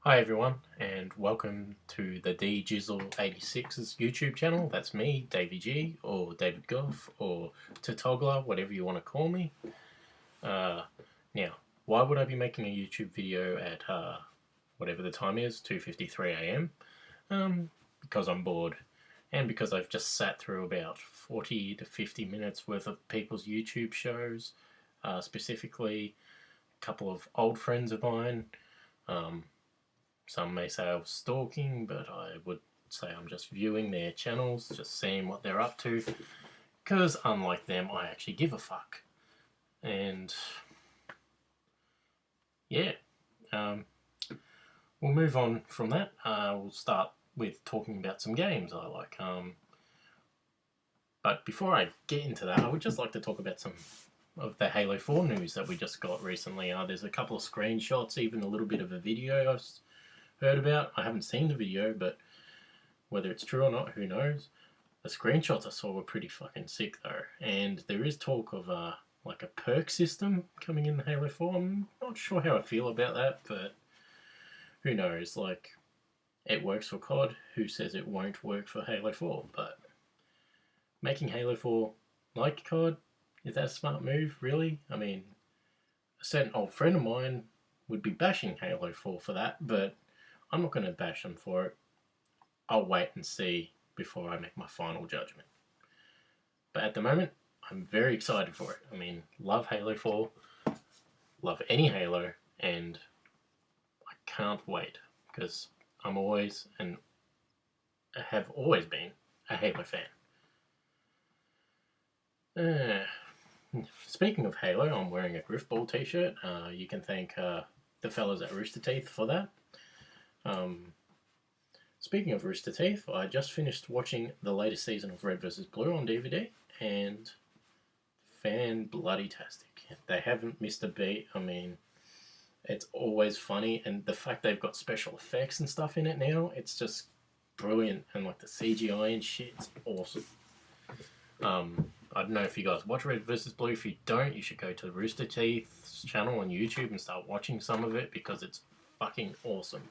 Hi everyone, and welcome to the DJizzle86's YouTube channel. That's me, Davey G, or David Goff, or Totogler, whatever you want to call me. Uh, Now, why would I be making a YouTube video at whatever the time is, 2:53 a.m.? Because I'm bored, and because I've just sat through about 40 to 50 minutes worth of people's YouTube shows, specifically a couple of old friends of mine. Some may say I was stalking, but I would say I'm just viewing their channels, just seeing what they're up to, because unlike them, I actually give a fuck. And yeah, um, we'll move on from that. We'll start with talking about some games I like. But before I get into that, I would just like to talk about some of the Halo 4 news that we just got recently. There's a couple of screenshots, even a little bit of a video I've heard about. I haven't seen the video, but whether it's true or not, who knows. The screenshots I saw were pretty fucking sick though, and there is talk of like a perk system coming in Halo 4. I'm not sure how I feel about that, but who knows? Like, it works for COD. Who says it won't work for Halo 4? But making Halo 4 like COD, is that a smart move? Really? I mean, a certain old friend of mine would be bashing Halo 4 for that, but I'm not going to bash them for it. I'll wait and see before I make my final judgment. But at the moment, I'm very excited for it. I mean, love Halo 4, love any Halo, and I can't wait because I'm always and have always been a Halo fan. Speaking of Halo, I'm wearing a Griffball t-shirt. You can thank the fellas at Rooster Teeth for that. Um, Speaking of Rooster Teeth, I just finished watching the latest season of Red vs. Blue on DVD, and fan-bloody-tastic. They haven't missed a beat. I mean, it's always funny, and the fact they've got special effects and stuff in it now, it's just brilliant. And like the CGI and shit, it's awesome. I don't know if you guys watch Red vs. Blue. If you don't, you should go to Rooster Teeth's channel on YouTube and start watching some of it because it's fucking awesome.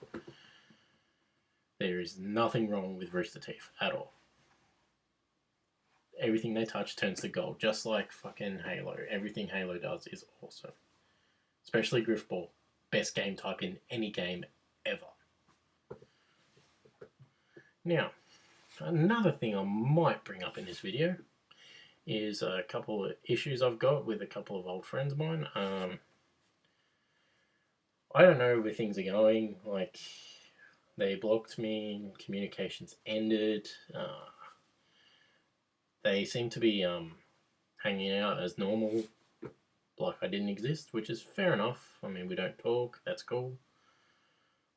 There is nothing wrong with Rooster Teeth at all. Everything they touch turns to gold, just like fucking Halo. Everything Halo does is awesome. Especially Griffball. Best game type in any game ever. Now, another thing I might bring up in this video is a couple of issues I've got with a couple of old friends of mine. I don't know where things are going. Like, they blocked me, communications ended. They seem to be hanging out as normal, like I didn't exist, which is fair enough. I mean, we don't talk, that's cool.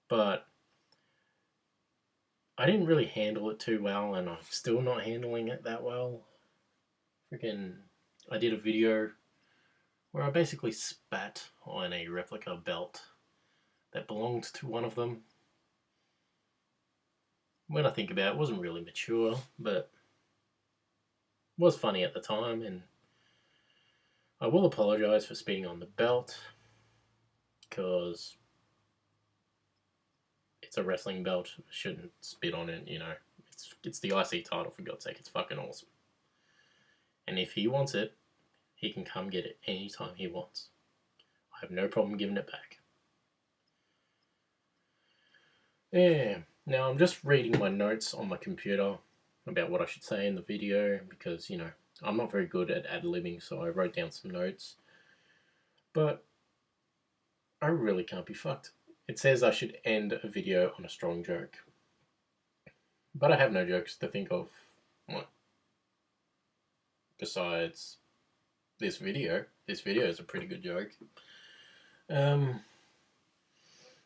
But I didn't really handle it too well, and I'm still not handling it that well. Freaking, I did a video where I basically spat on a replica belt that belonged to one of them. When I think about it, it wasn't really mature, but was funny at the time, and I will apologise for spitting on the belt, because it's a wrestling belt. I shouldn't spit on it, you know. It's the IC title, for God's sake. It's fucking awesome. And if he wants it, he can come get it anytime he wants. I have no problem giving it back. Yeah. Now I'm just reading my notes on my computer about what I should say in the video because, you know, I'm not very good at ad-libbing, so I wrote down some notes. But I really can't be fucked. It says I should end a video on a strong joke. But I have no jokes to think of. What? Besides this video. This video is a pretty good joke.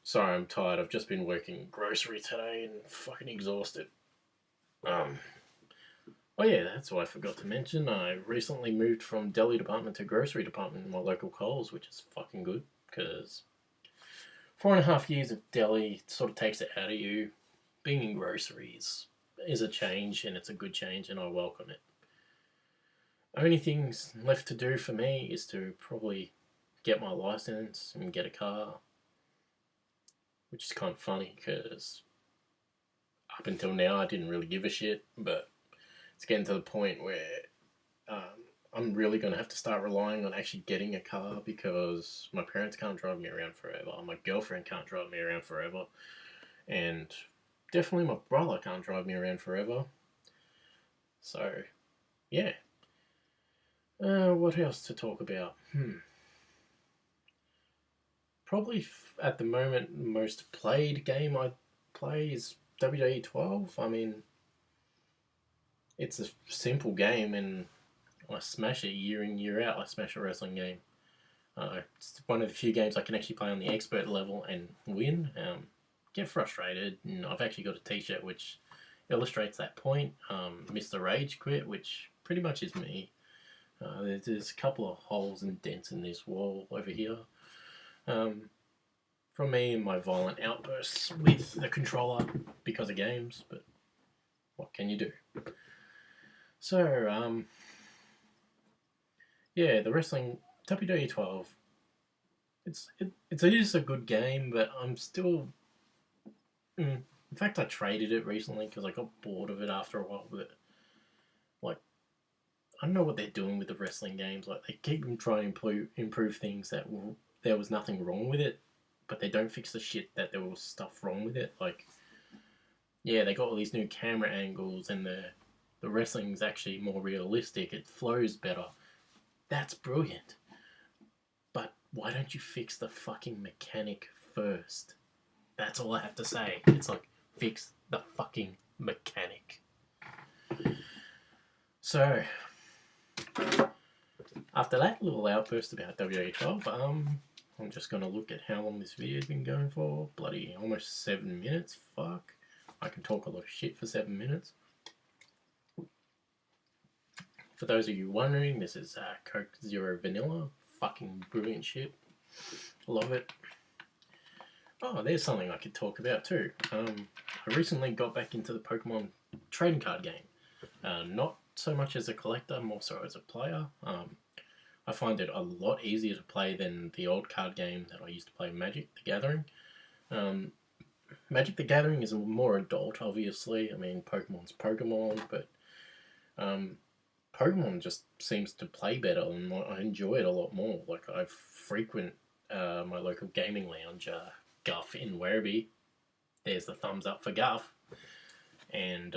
Sorry, I'm tired. I've just been working grocery today and fucking exhausted. Oh yeah, that's what I forgot to mention. I recently moved from deli department to grocery department in my local Coles, which is fucking good, because 4.5 years of deli sort of takes it out of you. Being in groceries is a change, and it's a good change, and I welcome it. Only things left to do for me is to probably get my license and get a car. which is kind of funny because up until now I didn't really give a shit, but it's getting to the point where um, I'm really going to have to start relying on actually getting a car because my parents can't drive me around forever, my girlfriend can't drive me around forever, and definitely my brother can't drive me around forever. So, yeah. What else to talk about? Probably at the moment, most played game I play is WWE 12. I mean, it's a simple game and I smash it year in, year out. I smash a wrestling game. It's one of the few games I can actually play on the expert level and win. Get frustrated, and I've actually got a t-shirt which illustrates that point. Mr. Rage Quit, which pretty much is me. There's a couple of holes and dents in this wall over here. From me and my violent outbursts with the controller because of games, but what can you do? So, yeah, the wrestling WWE 12. It is a good game, but I'm still. In fact, I traded it recently because I got bored of it after a while. But like, I don't know what they're doing with the wrestling games. Like, they keep trying to improve things that there was nothing wrong with it, but they don't fix the shit that there was stuff wrong with it. Like, yeah, they got all these new camera angles, and the wrestling's actually more realistic. It flows better. That's brilliant. But why don't you fix the fucking mechanic first? That's all I have to say. It's like, fix the fucking mechanic. So, after that little outburst about WWE 12, I'm just going to look at how long this video's been going for. Bloody almost 7 minutes. Fuck. I can talk a lot of shit for 7 minutes. For those of you wondering, this is Coke Zero Vanilla. Fucking brilliant shit. Love it. Oh, there's something I could talk about too. I recently got back into the Pokemon trading card game. Not so much as a collector, more so as a player. I find it a lot easier to play than the old card game that I used to play, Magic the Gathering. Magic the Gathering is more adult, obviously. I mean, Pokemon's Pokemon, but Pokemon just seems to play better, and I enjoy it a lot more. Like, I frequent my local gaming lounge, Guff in Werribee. There's the thumbs up for Guff. And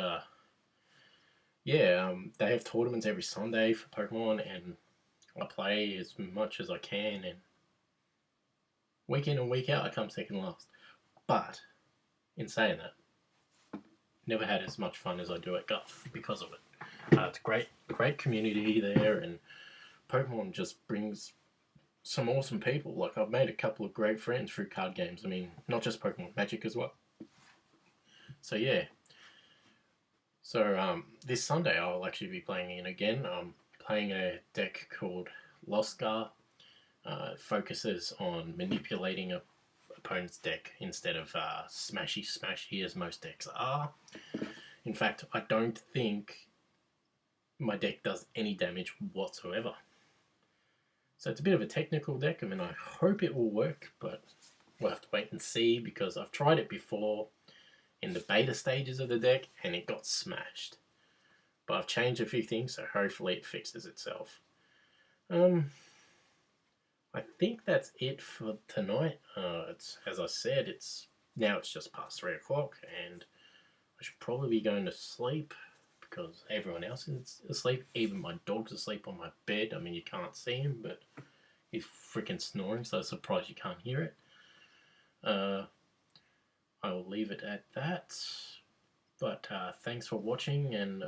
yeah, they have tournaments every Sunday for Pokemon, and I play as much as I can, and week in and week out I come second last. But in saying that, never had as much fun as I do at Guff because of it. It's a great community there, and Pokemon just brings some awesome people. Like, I've made a couple of great friends through card games. I mean, not just Pokemon, Magic as well. So yeah. So this Sunday I'll actually be playing in again. I'm playing a deck called Loscar. It focuses on manipulating a opponent's deck instead of smashy as most decks are. In fact, I don't think my deck does any damage whatsoever. So it's a bit of a technical deck. I mean, I hope it will work, but we'll have to wait and see because I've tried it before in the beta stages of the deck and it got smashed. But I've changed a few things, so hopefully it fixes itself. I think that's it for tonight. It's, as I said, it's just past 3 o'clock and I should probably be going to sleep because everyone else is asleep. Even my dog's asleep on my bed. I mean, you can't see him, but he's freaking snoring, so I'm surprised you can't hear it. I will leave it at that. But thanks for watching, and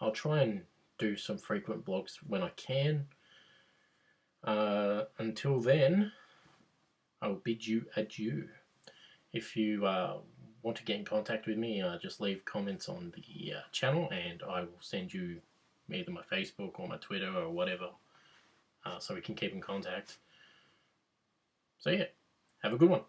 I'll try and do some frequent vlogs when I can. Until then, I will bid you adieu. If you want to get in contact with me, just leave comments on the channel and I will send you either my Facebook or my Twitter or whatever so we can keep in contact. So yeah, have a good one.